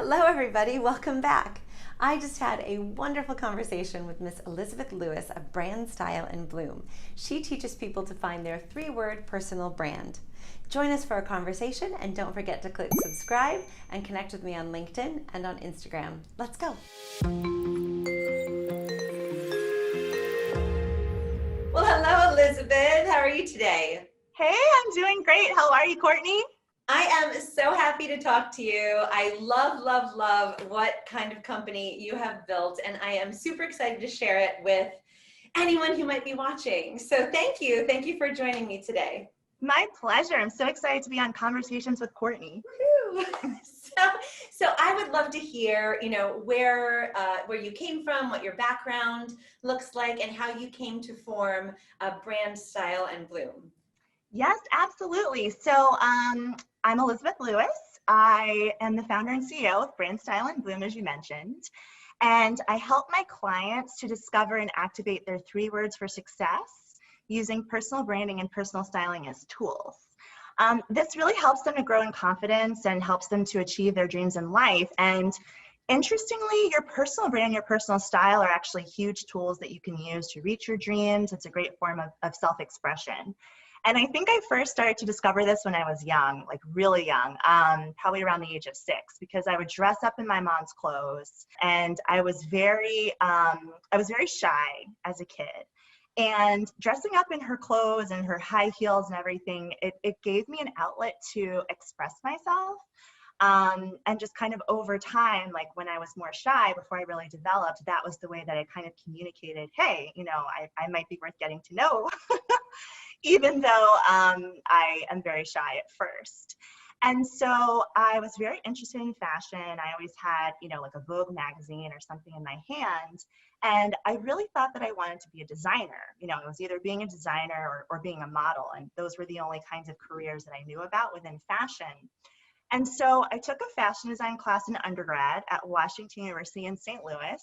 Hello, everybody. Welcome back. I just had a wonderful conversation with Miss Elizabeth Lewis of Brand Style and Bloom. She teaches people to find their three-word personal brand. Join us for a conversation and don't forget to click subscribe and connect with me on LinkedIn and on Instagram. Let's go. Well, hello, Elizabeth. How are you today? Hey, I'm doing great. How are you, Courtney? I am so happy to talk to you. I love what kind of company you have built, and I am super excited to share it with anyone who might be watching. So thank you. Thank you for joining me today. My pleasure. I'm so excited to be on Conversations with Courtney. So I would love to hear, where you came from, what your background looks like, and how you came to form Brand Style and Bloom. Yes, absolutely. So I'm Elizabeth Lewis. I am the founder and CEO of Brand Style and Bloom, as you mentioned. And I help my clients to discover and activate their three words for success using personal branding and personal styling as tools. This really helps them to grow in confidence and helps them to achieve their dreams in life. And interestingly, your personal brand, your personal style are actually huge tools that you can use to reach your dreams. It's a great form of self-expression. And I think I first started to discover this when I was young, like really young, probably around the age of 6, because I would dress up in my mom's clothes, and I was very shy as a kid. And dressing up in her clothes and her high heels and everything, it gave me an outlet to express myself. And just kind of over time, like when I was more shy, before I really developed, that was the way that I kind of communicated, hey, I might be worth getting to know, even though I am very shy at first. And so I was very interested in fashion. I always had, like a Vogue magazine or something in my hand. And I really thought that I wanted to be a designer. It was either being a designer or being a model. And those were the only kinds of careers that I knew about within fashion. And so I took a fashion design class in undergrad at Washington University in St. Louis.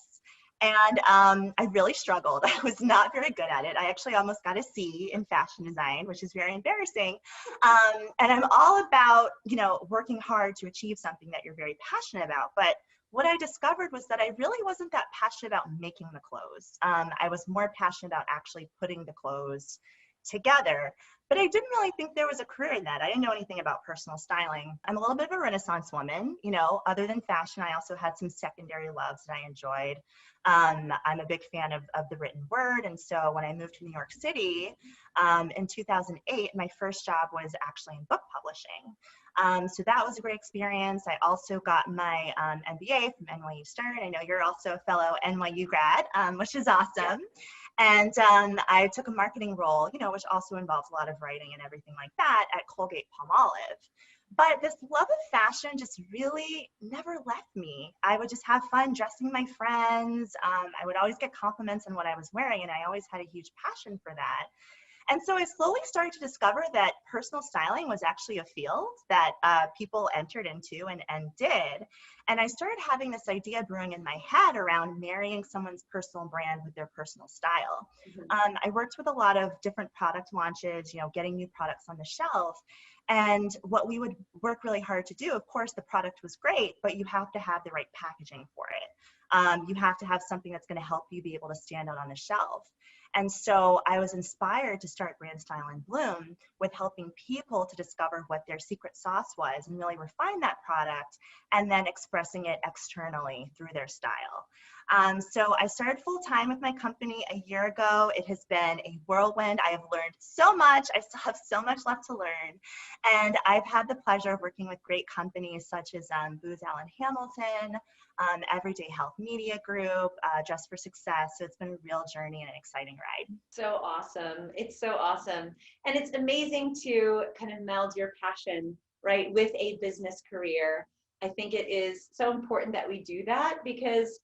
And I really struggled. I was not very good at it. I actually almost got a C in fashion design, which is very embarrassing. And I'm all about, working hard to achieve something that you're very passionate about. But what I discovered was that I really wasn't that passionate about making the clothes. I was more passionate about actually putting the clothes together. But I didn't really think there was a career in that. I didn't know anything about personal styling. I'm a little bit of a Renaissance woman, other than fashion. I also had some secondary loves that I enjoyed. I'm a big fan of the written word. And so when I moved to New York City in 2008, my first job was actually in book publishing. So that was a great experience. I also got my MBA from NYU Stern. I know you're also a fellow NYU grad, which is awesome. And I took a marketing role, which also involves a lot of writing and everything like that at Colgate-Palmolive. But this love of fashion just really never left me. I would just have fun dressing my friends. I would always get compliments on what I was wearing, and I always had a huge passion for that. And so I slowly started to discover that personal styling was actually a field that people entered into and did. And I started having this idea brewing in my head around marrying someone's personal brand with their personal style. I worked with a lot of different product launches, getting new products on the shelf. And what we would work really hard to do, of course, the product was great, but you have to have the right packaging for it. You have to have something that's going to help you be able to stand out on the shelf. And so I was inspired to start Brand Style and Bloom with helping people to discover what their secret sauce was and really refine that product and then expressing it externally through their style. So I started full time with my company a year ago. It has been a whirlwind. I have learned so much. I still have so much left to learn. And I've had the pleasure of working with great companies such as Booz Allen Hamilton, Everyday Health Media Group, Just for Success. So it's been a real journey and an exciting ride. So awesome. It's so awesome. And it's amazing to kind of meld your passion, right, with a business career. I think it is so important that we do that because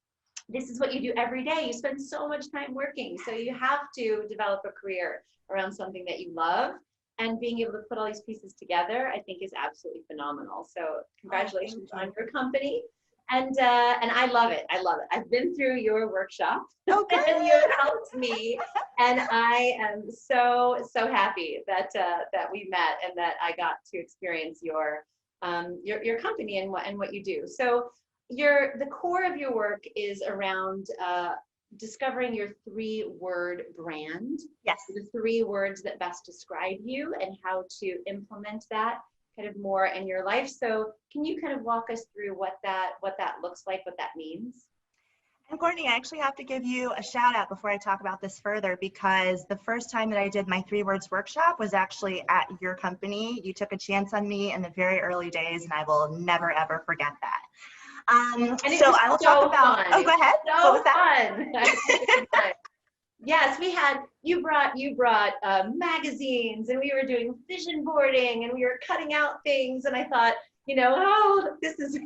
this is what you do every day. You spend so much time working. So you have to develop a career around something that you love. And being able to put all these pieces together, I think is absolutely phenomenal. So congratulations on your company. And I love it. I love it. I've been through your workshop and you helped me. And I am so happy that we met and that I got to experience your company and what you do. So, the core of your work is around discovering your 3-word brand. Yes. The 3 words that best describe you and how to implement that kind of more in your life. So can you kind of walk us through what that looks like, what that means? And Courtney, I actually have to give you a shout out before I talk about this further, because the first time that I did my 3 words workshop was actually at your company. You took a chance on me in the very early days, and I will never, ever forget that. So I will talk about, fun. Oh, go ahead. So What was that? fun. Yes, you brought magazines, and we were doing vision boarding, and we were cutting out things, and I thought, oh, this is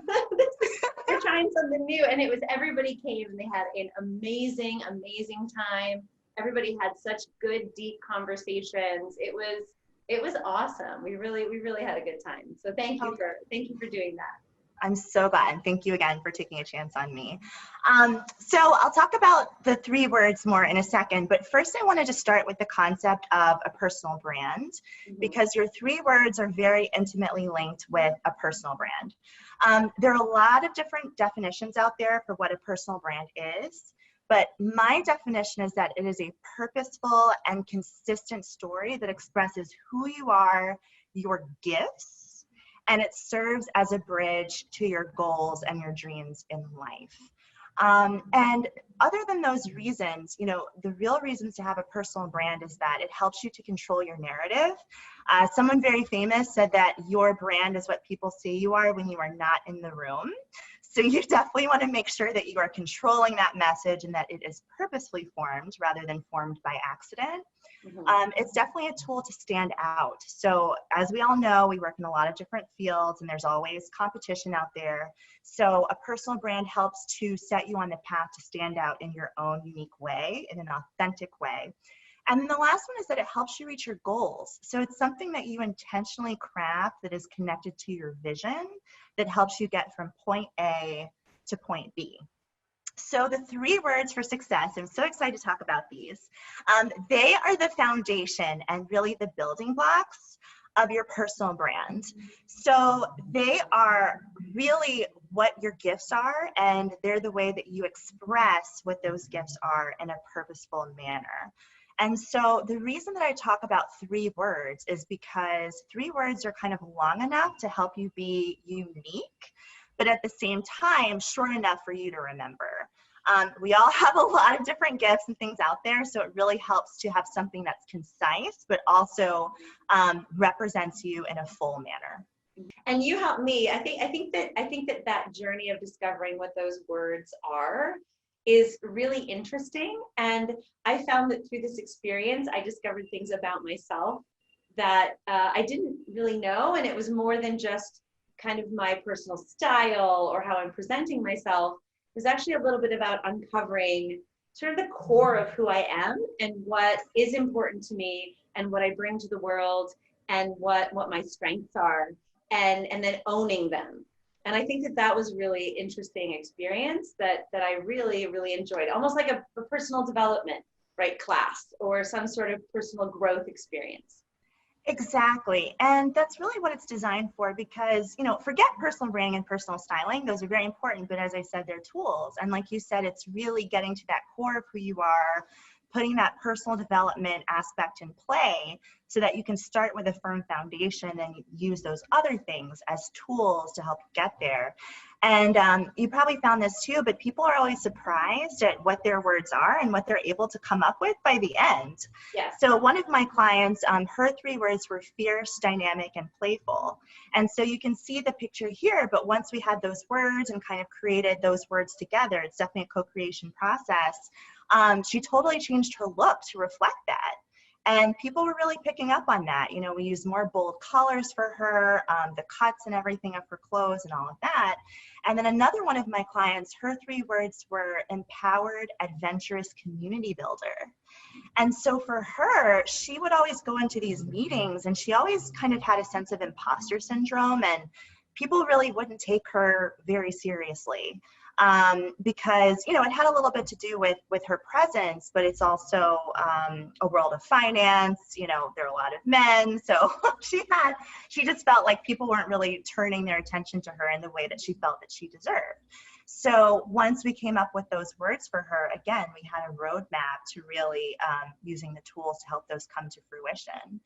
we're trying something new. And it was, everybody came and they had an amazing, amazing time. Everybody had such good, deep conversations. It was awesome. We really had a good time. So thank you for doing that. I'm so glad. Thank you again for taking a chance on me. So I'll talk about the 3 words more in a second, but first I wanted to start with the concept of a personal brand, because your 3 words are very intimately linked with a personal brand. There are a lot of different definitions out there for what a personal brand is, but my definition is that it is a purposeful and consistent story that expresses who you are, your gifts, and it serves as a bridge to your goals and your dreams in life. And other than those reasons, the real reasons to have a personal brand is that it helps you to control your narrative. Someone very famous said that your brand is what people say you are when you are not in the room. So you definitely want to make sure that you are controlling that message and that it is purposefully formed rather than formed by accident. It's definitely a tool to stand out. So as we all know, we work in a lot of different fields and there's always competition out there. So a personal brand helps to set you on the path to stand out in your own unique way, in an authentic way. And then the last one is that it helps you reach your goals. So it's something that you intentionally craft that is connected to your vision that helps you get from point A to point B. So the 3 words for success, I'm so excited to talk about these. They are the foundation and really the building blocks of your personal brand. So they are really what your gifts are, and they're the way that you express what those gifts are in a purposeful manner. And so the reason that I talk about 3 words is because 3 words are kind of long enough to help you be unique, but at the same time, short enough for you to remember. We all have a lot of different gifts and things out there, so it really helps to have something that's concise, but also represents you in a full manner. And you helped me. I think that journey of discovering what those words are is really interesting. And I found that through this experience, I discovered things about myself that I didn't really know. And it was more than just kind of my personal style or how I'm presenting myself. It was actually a little bit about uncovering sort of the core of who I am and what is important to me and what I bring to the world and what my strengths are, and then owning them. And I think that was really interesting experience that I really, really enjoyed, almost like a personal development, right, class or some sort of personal growth experience. Exactly. And that's really what it's designed for, because, forget personal branding and personal styling. Those are very important, but as I said, they're tools. And like you said, it's really getting to that core of who you are, putting that personal development aspect in play so that you can start with a firm foundation and use those other things as tools to help you get there. And you probably found this too, but people are always surprised at what their words are and what they're able to come up with by the end. Yes. So one of my clients, her 3 words were fierce, dynamic, and playful. And so you can see the picture here, but once we had those words and kind of created those words together, it's definitely a co-creation process. She totally changed her look to reflect that. And people were really picking up on that. We used more bold colors for her, the cuts and everything of her clothes and all of that. And then another one of my clients, her 3 words were empowered, adventurous community builder. And so for her, she would always go into these meetings and she always kind of had a sense of imposter syndrome and people really wouldn't take her very seriously. Because, you know, it had a little bit to do with her presence, but it's also a world of finance. You know, there are a lot of men. So she just felt like people weren't really turning their attention to her in the way that she felt that she deserved. So once we came up with those words for her, again, we had a roadmap to really using the tools to help those come to fruition.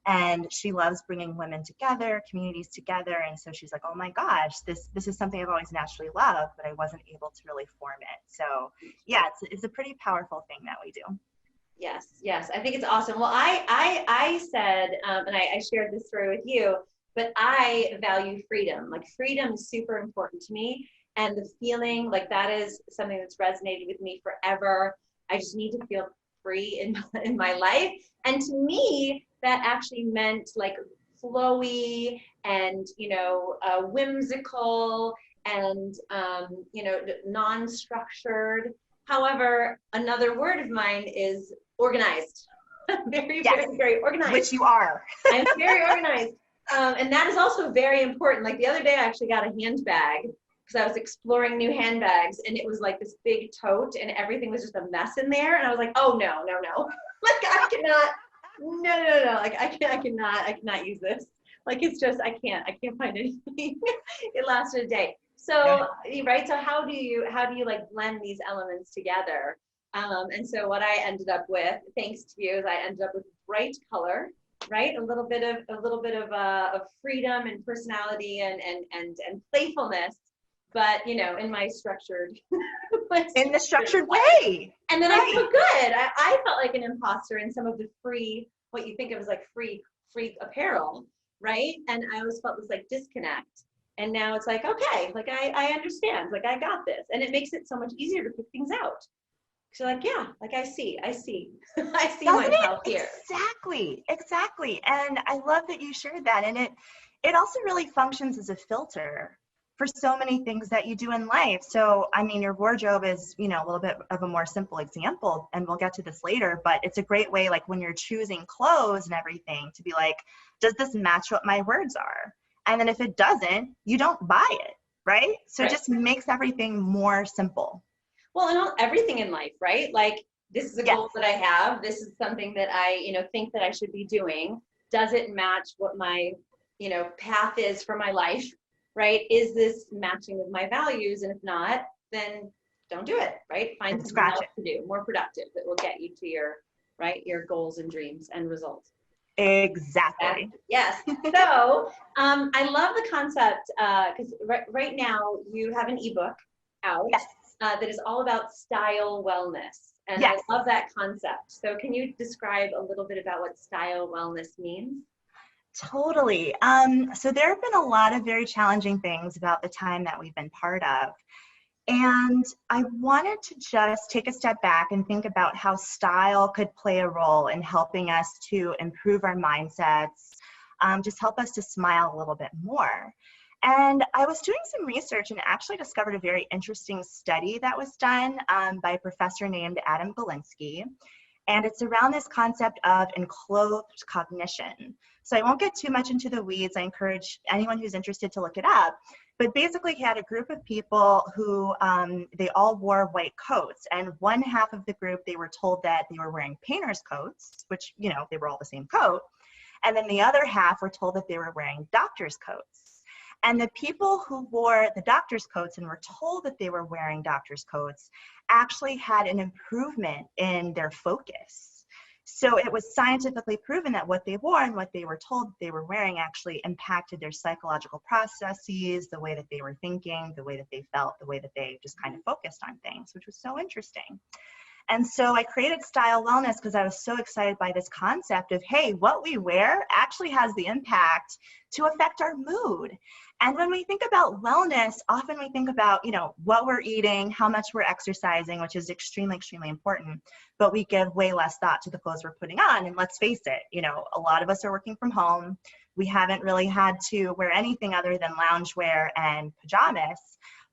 And she loves bringing women together, communities together. And so she's like, oh my gosh, this is something I've always naturally loved, but I wasn't able to really form it. So yeah, it's a pretty powerful thing that we do. Yes, yes, I think it's awesome. Well, I said, and I shared this story with you, but I value freedom. Like freedom is super important to me. And the feeling like that is something that's resonated with me forever. I just need to feel free in my life. And to me, that actually meant like flowy and, you know, whimsical and, you know, non-structured. However, another word of mine is organized. Very, yes, very, very organized. Which you are. I'm very organized. And that is also very important. Like the other day, I actually got a handbag because I was exploring new handbags, and it was like this big tote and everything was just a mess in there. And I was like, oh no, no, no. Like I cannot, no. Like I cannot use this. Like it's just, I can't find anything. It lasted a day. So, right. So how do you like blend these elements together? And so what I ended up with, thanks to you, is I ended up with bright color, right? A little bit of freedom and personality and playfulness, but you know, in my structured, in the structured way. And then I felt good. I felt like an imposter in some of the free, what you think of as like free apparel, right? And I always felt this like disconnect. And now it's like, okay, like I understand, like I got this. And it makes it so much easier to pick things out. So like, yeah, like I see I see myself here. Exactly. And I love that you shared that. And it also really functions as a filter for so many things that you do in life. So, I mean, your wardrobe is, you know, a little bit of a more simple example, and we'll get to this later, but it's a great way, like when you're choosing clothes and everything, to be like, does this match what my words are? And then if it doesn't, you don't buy it, right? So it just makes everything more simple. Well, and everything in life, right? Like this is a goal that I have. This is something that I, you know, think that I should be doing. Does it match what my, you know, path is for my life, right? Is this matching with my values? And if not, then don't do it, right? Find something else to do, more productive, that will get you to your, right, your goals and dreams and results. Exactly. Yes. So I love the concept because right now you have an ebook out that is all about style wellness. And I love that concept. So can you describe a little bit about what style wellness means? Totally. So there have been a lot of very challenging things about the time that we've been part of. And I wanted to just take a step back and think about how style could play a role in helping us to improve our mindsets, just help us to smile a little bit more. And I was doing some research and actually discovered a very interesting study that was done by a professor named Adam Galinsky. And it's around this concept of enclosed cognition. So I won't get too much into the weeds. I encourage anyone who's interested to look it up. But basically, he had a group of people who they all wore white coats. And one half of the group, they were told that they were wearing painter's coats, which, you know, they were all the same coat. And then the other half were told that they were wearing doctor's coats. And the people who wore the doctor's coats and were told that they were wearing doctor's coats actually had an improvement in their focus. So it was scientifically proven that what they wore and what they were told they were wearing actually impacted their psychological processes, the way that they were thinking, the way that they felt, the way that they just kind of focused on things, which was so interesting. And so I created Style Wellness because I was so excited by this concept of, hey, what we wear actually has the impact to affect our mood. And when we think about wellness, often we think about, you know, what we're eating, how much we're exercising, which is extremely, extremely important, but we give way less thought to the clothes we're putting on. And let's face it, you know, a lot of us are working from home. We haven't really had to wear anything other than loungewear and pajamas.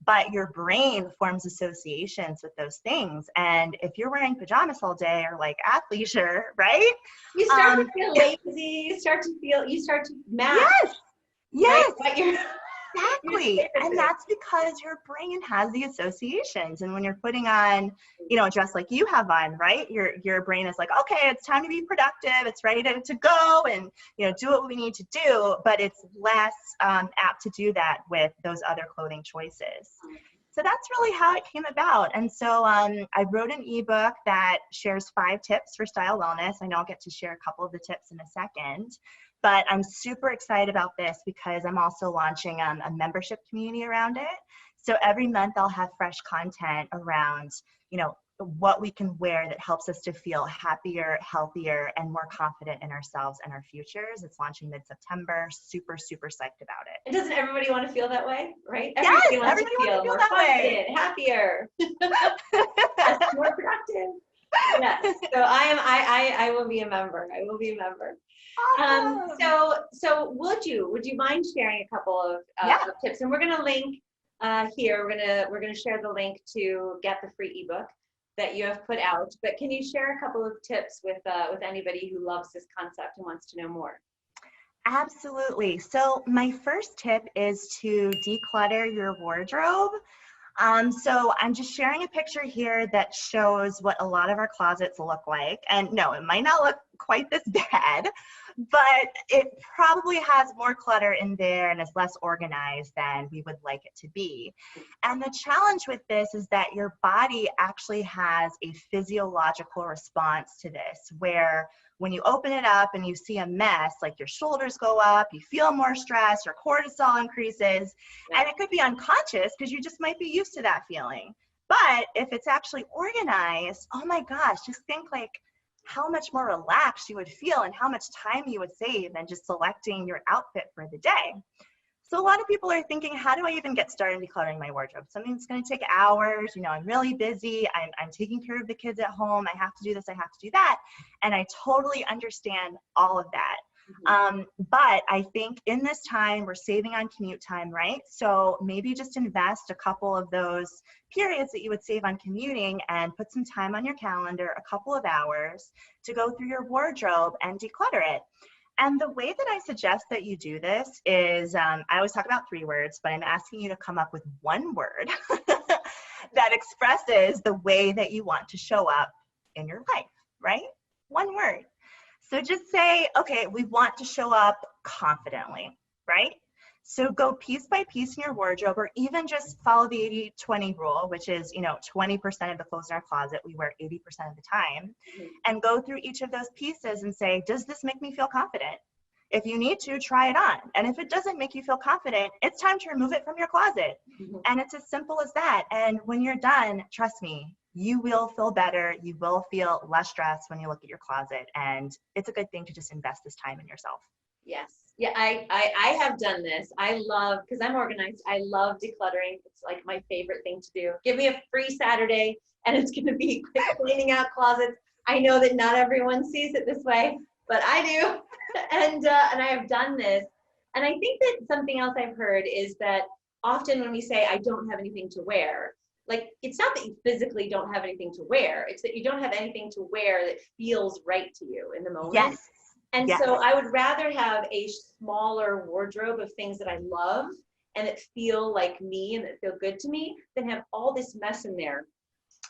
But your brain forms associations with those things. And if you're wearing pajamas all day or like athleisure, right? You start to feel lazy, you start to match. Yes. Right? You Exactly. stick with And it. that's because your brain has the associations. And when you're putting on, you know, a dress like you have on, right? Your brain is like, okay, it's time to be productive. It's ready to go and, you know, do what we need to do. But it's less apt to do that with those other clothing choices. So that's really how it came about. And so I wrote an ebook that shares 5 tips for style wellness. I know I'll get to share a couple of the tips in a second. But I'm super excited about this because I'm also launching a membership community around it. So every month I'll have fresh content around, you know, what we can wear that helps us to feel happier, healthier, and more confident in ourselves and our futures. It's launching mid-September. Super, super psyched about it. And doesn't everybody want to feel that way, right? Yes, Everybody wants to everybody wants to feel feel more that way. confident, happier, yes, more productive. Yes. So I will be a member. I will be a member. Awesome. So would you mind sharing a couple Yeah. of tips? And we're gonna link here. We're gonna share the link to get the free ebook that you have put out. But can you share a couple of tips with anybody who loves this concept and wants to know more? Absolutely. So my first tip is to declutter your wardrobe. So I'm just sharing a picture here that shows what a lot of our closets look like. And no, it might not look quite this bad, but it probably has more clutter in there and is less organized than we would like it to be. And the challenge with this is that your body actually has a physiological response to this, where when you open it up and you see a mess, like your shoulders go up, you feel more stress, your cortisol increases, and it could be unconscious because you just might be used to that feeling. But if it's actually organized, oh my gosh, just think like how much more relaxed you would feel and how much time you would save than just selecting your outfit for the day. So a lot of people are thinking, how do I even get started decluttering my wardrobe? Something that's going to take hours. You know, I'm really busy. I'm taking care of the kids at home. I have to do this. I have to do that. And I totally understand all of that. But I think in this time, we're saving on commute time, right? So maybe just invest a couple of those periods that you would save on commuting and put some time on your calendar, a couple of hours to go through your wardrobe and declutter it. And the way that I suggest that you do this is, I always talk about 3 words, but I'm asking you to come up with 1 word that expresses the way that you want to show up in your life, right? 1 word. So just say, okay, we want to show up confidently, right? So go piece by piece in your wardrobe, or even just follow the 80-20 rule, which is, you know, 20% of the clothes in our closet we wear 80% of the time, and go through each of those pieces and say, does this make me feel confident? If you need to, try it on. And if it doesn't make you feel confident, it's time to remove it from your closet. And it's as simple as that. And when you're done, trust me, you will feel better. You will feel less stressed when you look at your closet. And it's a good thing to just invest this time in yourself. Yes. Yeah, I have done this. I love, because I'm organized, I love decluttering. It's like my favorite thing to do. Give me a free Saturday and it's going to be cleaning out closets. I know that not everyone sees it this way, but I do. And I have done this. And I think that something else I've heard is that often when we say, I don't have anything to wear, like, it's not that you physically don't have anything to wear. It's that you don't have anything to wear that feels right to you in the moment. Yes. And yes. so I would rather have a smaller wardrobe of things that I love and that feel like me and that feel good to me than have all this mess in there.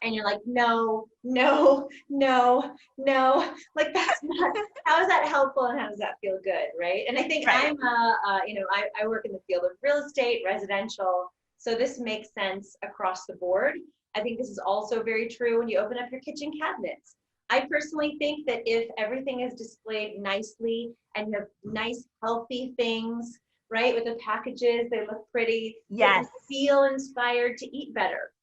And you're like, no, no, no, no. Like, that's not, how is that helpful and how does that feel good, right? And I think Right. I work in the field of real estate, residential, so this makes sense across the board. I think this is also very true when you open up your kitchen cabinets. I personally think that if everything is displayed nicely and you have nice, healthy things, right, with the packages, they look pretty, Yes. you feel inspired to eat better,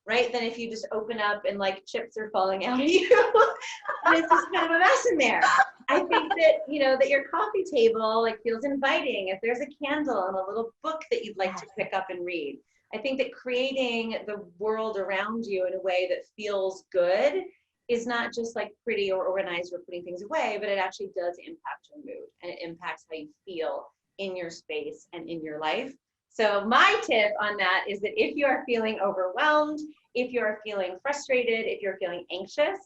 right, than if you just open up and like chips are falling out of you and it's just kind of a mess in there. I think that, you know, that your coffee table like feels inviting. If there's a candle and a little book that you'd like to pick up and read. I think that creating the world around you in a way that feels good is not just like pretty or organized or putting things away, but it actually does impact your mood and it impacts how you feel in your space and in your life. So my tip on that is that if you are feeling overwhelmed, if you're feeling frustrated, if you're feeling anxious,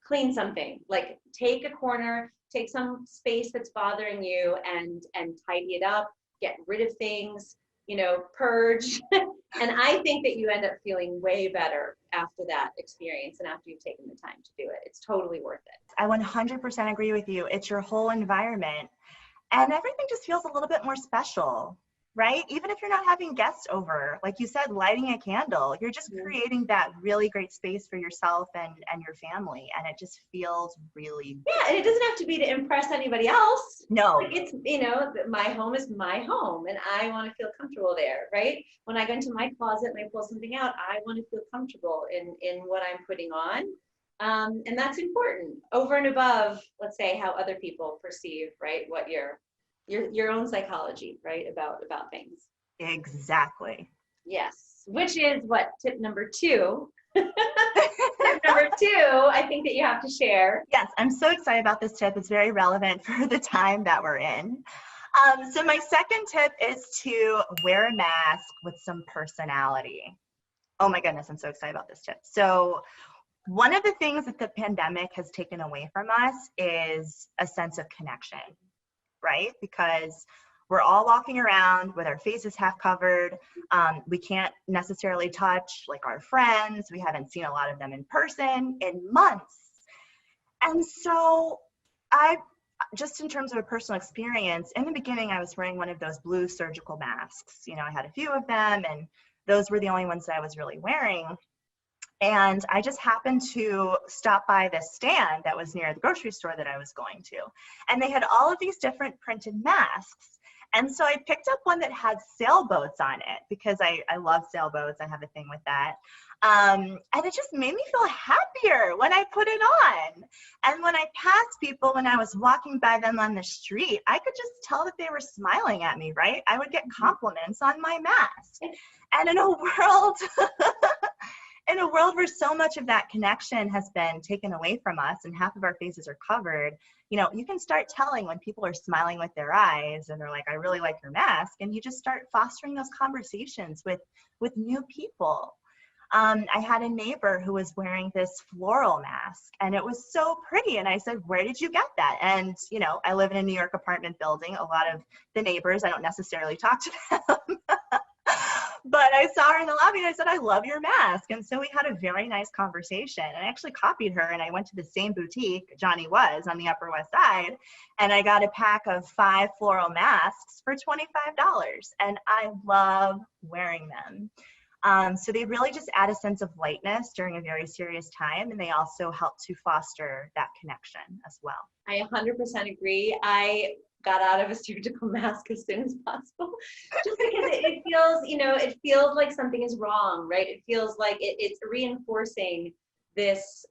clean something. Like, take a corner, take some space that's bothering you and tidy it up, get rid of things. purge. And I think that you end up feeling way better after that experience and after you've taken the time to do it. It's totally worth it. I 100% agree with you. It's your whole environment, and everything just feels a little bit more special, right? Even if you're not having guests over, like you said, lighting a candle, you're just creating that really great space for yourself and your family. And it just feels really Yeah, and it doesn't have to be to impress anybody else. No. Like it's, my home is my home and I want to feel comfortable there, right? When I go into my closet and I pull something out, I want to feel comfortable in what I'm putting on. And that's important over and above, let's say, how other people perceive, right? What your own psychology, right? About things. Exactly. Yes. Which is what tip number 2. Tip number 2, I think that you have to share. Yes, I'm so excited about this tip. It's very relevant for the time that we're in. So my second tip is to wear a mask with some personality. Oh my goodness, I'm so excited about this tip. So one of the things that the pandemic has taken away from us is a sense of connection, right? Because we're all walking around with our faces half covered. We can't necessarily touch like our friends. We haven't seen a lot of them in person in months. And so just in terms of a personal experience, in the beginning, I was wearing one of those blue surgical masks. I had a few of them, and those were the only ones that I was really wearing. And I just happened to stop by this stand that was near the grocery store that I was going to. And they had all of these different printed masks. And so I picked up one that had sailboats on it because I love sailboats. I have a thing with that. And it just made me feel happier when I put it on. And when I passed people, when I was walking by them on the street, I could just tell that they were smiling at me, right? I would get compliments on my mask. And in a world where so much of that connection has been taken away from us and half of our faces are covered, you can start telling when people are smiling with their eyes and they're like, I really like your mask. And you just start fostering those conversations with new people. I had a neighbor who was wearing this floral mask and it was so pretty. And I said, where did you get that? And, I live in a New York apartment building. A lot of the neighbors, I don't necessarily talk to them. But I saw her in the lobby and I said, I love your mask. And so we had a very nice conversation. And I actually copied her and I went to the same boutique Johnny was on the Upper West Side. And I got a pack of 5 floral masks for $25. And I love wearing them. So they really just add a sense of lightness during a very serious time. And they also help to foster that connection as well. I 100% agree. I got out of a surgical mask as soon as possible, just because it feels, it feels like something is wrong, right? It feels like it's reinforcing this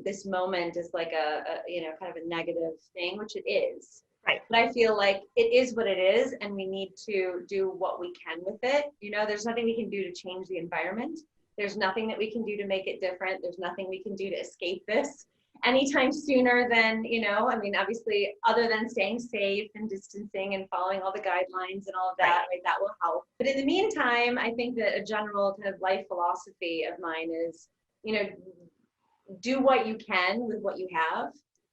this moment is like a kind of a negative thing, which it is. Right. But I feel like it is what it is, and we need to do what we can with it. There's nothing we can do to change the environment. There's nothing that we can do to make it different. There's nothing we can do to escape this anytime sooner than, obviously, other than staying safe and distancing and following all the guidelines and all of that, right, that will help. But in the meantime, I think that a general kind of life philosophy of mine is, do what you can with what you have,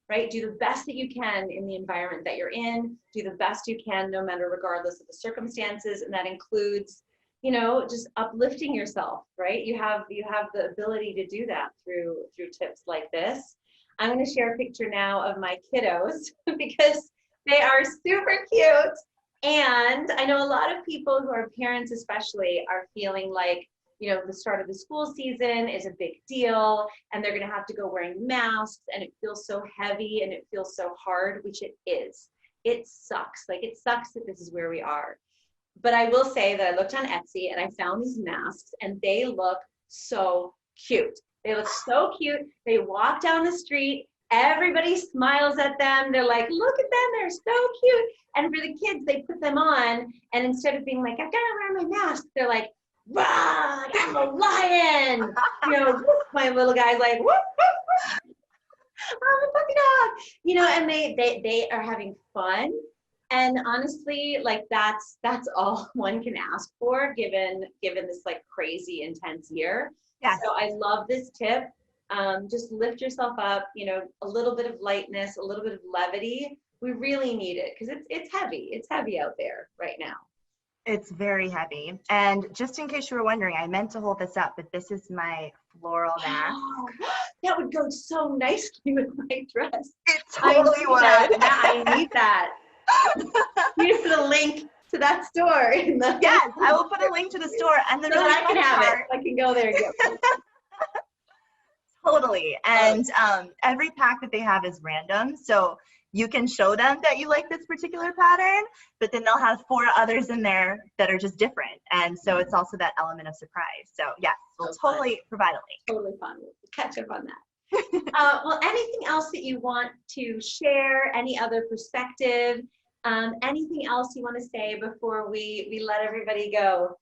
right? Do the best that you can in the environment that you're in. Do the best you can, no matter regardless of the circumstances. And that includes, just uplifting yourself, right? You have the ability to do that through tips like this. I'm going to share a picture now of my kiddos because they are super cute. And I know a lot of people who are parents especially are feeling like, the start of the school season is a big deal and they're going to have to go wearing masks and it feels so heavy and it feels so hard, which it is. It sucks. Like it sucks that this is where we are. But I will say that I looked on Etsy and I found these masks and they look so cute. They look so cute. They walk down the street. Everybody smiles at them. They're like, look at them. They're so cute. And for the kids, they put them on. And instead of being like, I've got to wear my mask, they're like, rah, I'm a lion. My little guy's like, whoop, whoop, whoop. I'm a puppy dog. And they are having fun. And honestly, like that's all one can ask for given this like crazy intense year. Yeah. So I love this tip. Just lift yourself up, a little bit of lightness, a little bit of levity. We really need it because it's heavy. It's heavy out there right now. It's very heavy. And just in case you were wondering, I meant to hold this up, but this is my floral mask. Oh, that would go so nicely with my dress. It totally would. I need that. You put a link to that store in the Yes, I will put a link to the store, and the so really that I can funny have part, it. I can go there and get one. totally. And every pack that they have is random, so you can show them that you like this particular pattern, but then they'll have 4 others in there that are just different, and so it's also that element of surprise. So yes, we'll totally provide a link. Totally fun. We'll catch up on that. Well, anything else that you want to share? Any other perspective? Anything else you want to say before we let everybody go?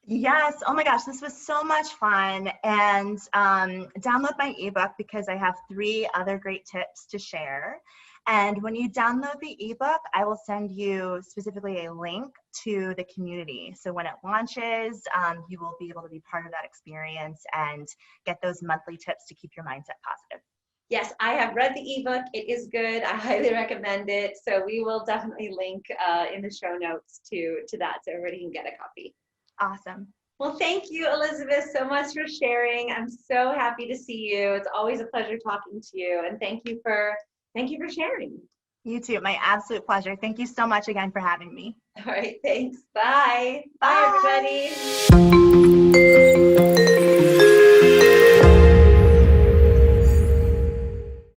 Yes. Oh my gosh, this was so much fun. And download my ebook because I have 3 other great tips to share. And when you download the ebook, I will send you specifically a link to the community. So when it launches, you will be able to be part of that experience and get those monthly tips to keep your mindset positive. Yes, I have read the ebook. It is good. I highly recommend it. So we will definitely link in the show notes to that so everybody can get a copy. Awesome. Well, thank you, Elizabeth, so much for sharing. I'm so happy to see you. It's always a pleasure talking to you. And thank you for sharing. You too. My absolute pleasure. Thank you so much again for having me. All right, thanks. Bye. Bye, Bye. everybody.